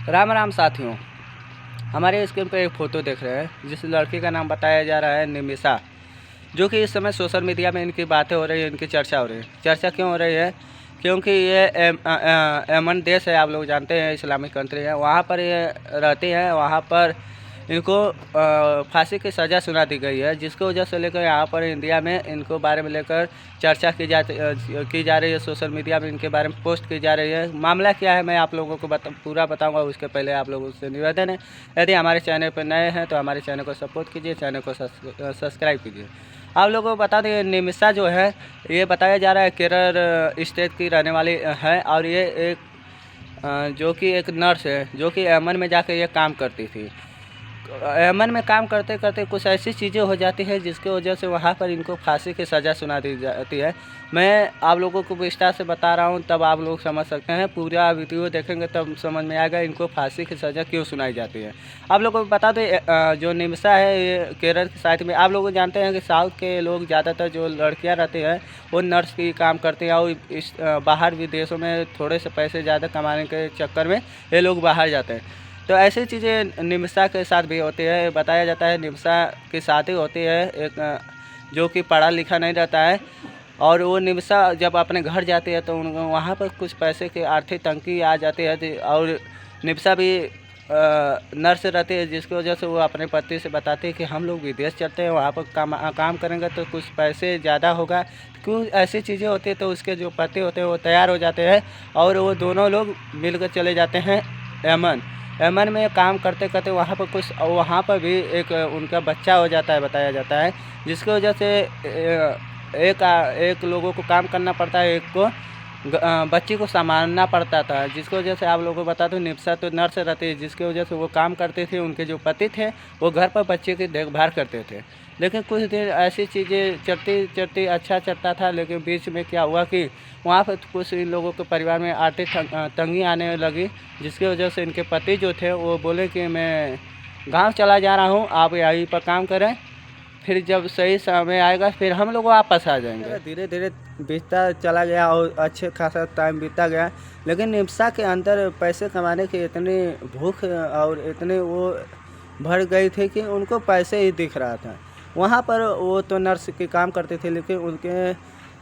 राम राम साथियों, हमारे स्क्रीन पर एक फ़ोटो देख रहे हैं जिस लड़की का नाम बताया जा रहा है निमिषा, जो कि इस समय सोशल मीडिया में इनकी बातें हो रही है, इनकी चर्चा हो रही है। चर्चा क्यों हो रही है? क्योंकि ये यमन देश है, आप लोग जानते हैं, इस्लामिक कंट्री है। वहाँ पर ये रहती हैं। वहाँ पर इनको फांसी की सज़ा सुना दी गई है, जिसकी वजह से लेकर यहाँ पर इंडिया में इनको बारे में लेकर चर्चा की जा रही है। सोशल मीडिया में इनके बारे में पोस्ट की जा रही है। मामला क्या है मैं आप लोगों को पूरा बताऊंगा। उसके पहले आप लोगों से निवेदन है, यदि हमारे चैनल पर नए हैं तो हमारे चैनल को सपोर्ट कीजिए, चैनल को सब्सक्राइब कीजिए। आप लोगों को बता दें, निमिषा जो है ये बताया जा रहा है केरल स्टेट की रहने वाली है, और ये एक जो कि एक नर्स है, जो कि यमन में जाकर ये काम करती थी। यमन में काम करते करते कुछ ऐसी चीज़ें हो जाती है जिसकी वजह से वहाँ पर इनको फांसी की सज़ा सुना दी जाती है। मैं आप लोगों को विस्तार से बता रहा हूँ, तब आप लोग समझ सकते हैं। पूरा वीडियो देखेंगे तब समझ में आएगा इनको फांसी की सज़ा क्यों सुनाई जाती है। आप लोगों को बता दें, जो निमिषा है ये केरल की साइड में, आप लोग जानते हैं कि साउथ के लोग ज़्यादातर जो लड़कियाँ रहती हैं वो नर्स की काम करती हैं, और इस बाहर विदेशों में थोड़े से पैसे ज़्यादा कमाने के चक्कर में ये लोग बाहर जाते हैं। तो ऐसी चीज़ें निमिषा के साथ भी होती है। बताया जाता है निमिषा की शादी होती है एक जो कि पढ़ा लिखा नहीं रहता है, और वो निमिषा जब अपने घर जाती है तो उनको वहाँ पर कुछ पैसे की आर्थिक तंगी आ जाती है, और निमिषा भी नर्स रहती है, जिसकी वजह से वो अपने पति से बताती है कि हम लोग विदेश चलते हैं, वहाँ पर काम करेंगे तो कुछ पैसे ज़्यादा होगा। क्यों ऐसी चीज़ें होती है तो उसके जो पति होते हैं वो तैयार हो जाते हैं, और वो दोनों लोग मिलकर चले जाते हैं यमन में काम करते करते वहाँ पर भी एक उनका बच्चा हो जाता है, बताया जाता है, जिसकी वजह से एक लोगों को काम करना पड़ता है, एक को बच्ची को संभालना पड़ता था। जिसकी वजह से आप लोगों को बता दूं, निमिषा तो नर्स रहती है, जिसकी वजह से वो काम करते थे। उनके जो पति थे वो घर पर बच्चे की देखभाल करते थे। लेकिन कुछ देर ऐसी चीज़ें चलती चलती अच्छा चलता था, लेकिन बीच में क्या हुआ कि वहाँ पर कुछ इन लोगों के परिवार में आर्थिक तंगी आने लगी, जिसकी वजह से इनके पति जो थे वो बोले कि मैं गाँव चला जा रहा हूँ, आप यहीं पर काम करें, फिर जब सही समय आएगा फिर हम लोग वापस आ जाएंगे। धीरे धीरे बीतता चला गया और अच्छे खासा टाइम बीता गया, लेकिन निमिषा के अंदर पैसे कमाने की इतनी भूख और इतनी वो भर गई थी कि उनको पैसे ही दिख रहा था। वहाँ पर वो तो नर्स की काम करते थे, लेकिन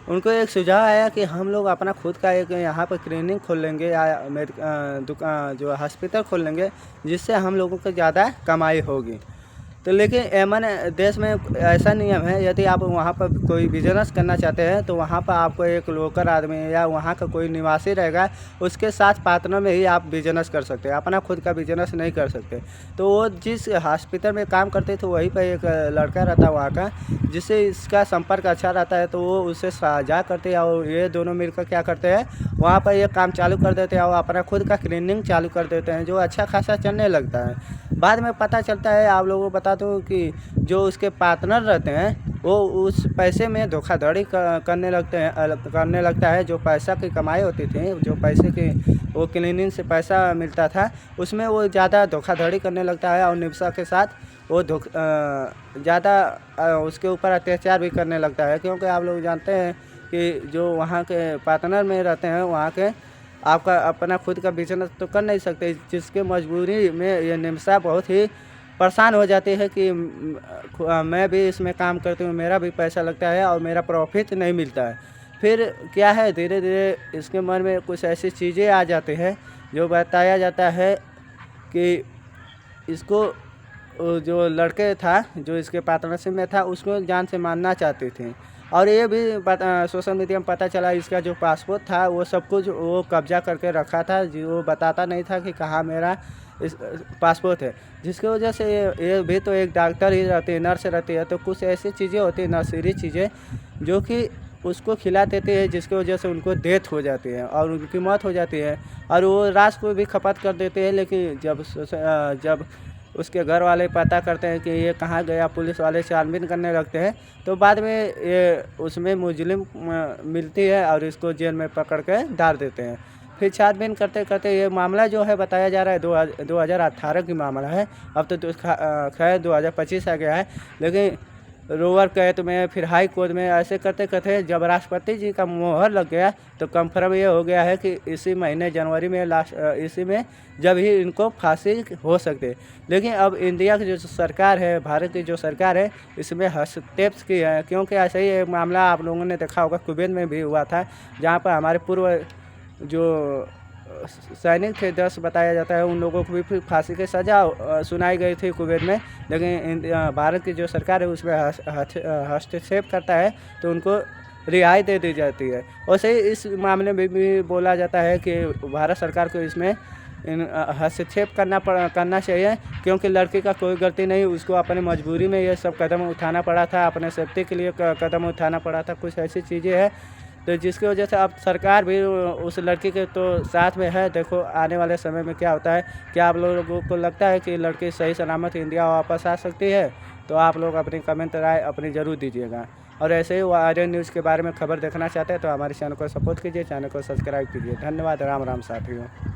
उनको एक सुझाव आया कि हम लोग अपना खुद का एक यहाँ पर क्लिनिक खोल लेंगे या दुकान जो हॉस्पिटल खोल लेंगे, जिससे हम लोगों को ज़्यादा कमाई होगी। तो लेकिन यमन देश में ऐसा नियम है, यदि आप वहाँ पर कोई बिजनेस करना चाहते हैं तो वहाँ पर आपको एक लोकल आदमी या वहाँ का कोई निवासी रहेगा, उसके साथ पार्टनर में ही आप बिजनेस कर सकते हैं, अपना खुद का बिजनेस नहीं कर सकते। तो वो जिस हॉस्पिटल में काम करते थे वहीं पर एक लड़का रहता वहाँ का, जिससे इसका संपर्क अच्छा रहता है, तो वो उससे साझा करते हैं और ये दोनों मिलकर क्या करते हैं, वहाँ पर ये काम चालू कर देते हैं और अपना खुद का क्लिनिक चालू कर देते हैं, जो अच्छा खासा चलने लगता है। बाद में पता चलता है, आप लोगों को बता दूं कि जो उसके पार्टनर रहते हैं वो उस पैसे में धोखाधड़ी करने लगता है। जो पैसा की कमाई होती थी, जो पैसे की वो क्लिनिक से पैसा मिलता था, उसमें वो ज़्यादा धोखाधड़ी करने लगता है, और निमिषा के साथ वो ज़्यादा उसके ऊपर अत्याचार भी करने लगता है। क्योंकि आप लोग जानते हैं कि जो वहाँ के पार्टनर में रहते हैं, वहाँ के आपका अपना खुद का बिजनेस तो कर नहीं सकते, जिसके मजबूरी में ये निमिषा बहुत ही परेशान हो जाती है कि मैं भी इसमें काम करती हूँ, मेरा भी पैसा लगता है और मेरा प्रॉफिट नहीं मिलता है। फिर क्या है, धीरे धीरे इसके मन में कुछ ऐसी चीज़ें आ जाती हैं, जो बताया जाता है कि इसको जो लड़के था जो इसके पार्टनरशिप में था, उसको जान से मारना चाहती थी। और ये भी सोशल मीडिया में पता चला, इसका जो पासपोर्ट था वो सब कुछ वो कब्जा करके रखा था, जो वो बताता नहीं था कि कहाँ मेरा इस पासपोर्ट है। जिसकी वजह से ये भी तो एक डॉक्टर ही रहती है, नर्स रहती है, तो कुछ ऐसी चीज़ें होती है, नशीली चीज़ें, जो कि उसको खिला देते हैं, जिसकी वजह से उनको डेथ हो जाती है और उनकी मौत हो जाती है, और वो रात को भी खपत कर देते हैं। लेकिन जब उसके घर वाले पता करते हैं कि ये कहाँ गया, पुलिस वाले छानबीन करने लगते हैं, तो बाद में ये उसमें मुजरिम मिलती है और इसको जेल में पकड़ के डाल देते हैं। फिर छानबीन करते करते ये मामला जो है बताया जा रहा है 2018 की मामला है, अब तो खैर 2025 आ गया है, लेकिन लोअर कोर्ट में, फिर हाई कोर्ट में, ऐसे करते करते जब राष्ट्रपति जी का मोहर लग गया तो कंफर्म ये हो गया है कि इसी महीने जनवरी में इसी में जब ही इनको फांसी हो सकती है। लेकिन अब इंडिया की जो सरकार है, भारत की जो सरकार है, इसमें हस्तक्षेप की है, क्योंकि ऐसा ही एक मामला आप लोगों ने देखा होगा कुवैत में भी हुआ था, जहाँ पर हमारे पूर्व जो सैनिक थे 10 बताया जाता है, उन लोगों को भी फिर फांसी की सज़ा सुनाई गई थी कुवैत में। लेकिन भारत की जो सरकार है उसमें हस्तक्षेप करता है तो उनको रिहाई दे दी जाती है। वैसे ही इस मामले में भी बोला जाता है कि भारत सरकार को इसमें हस्तक्षेप करना चाहिए, क्योंकि लड़की का कोई गलती नहीं, उसको अपनी मजबूरी में ये सब कदम उठाना पड़ा था, अपने सेफ्टी के लिए कदम उठाना पड़ा था। कुछ ऐसी चीज़ें हैं तो जिसकी वजह से अब सरकार भी उस लड़की के तो साथ में है। देखो आने वाले समय में क्या होता है। क्या आप लोगों को लगता है कि लड़की सही सलामत इंडिया वापस आ सकती है? तो आप लोग अपनी कमेंट राय अपनी ज़रूर दीजिएगा। और ऐसे ही वायरल न्यूज़ के बारे में खबर देखना चाहते हैं तो हमारे चैनल को सपोर्ट कीजिए, चैनल को सब्सक्राइब कीजिए। धन्यवाद। राम राम साथियों।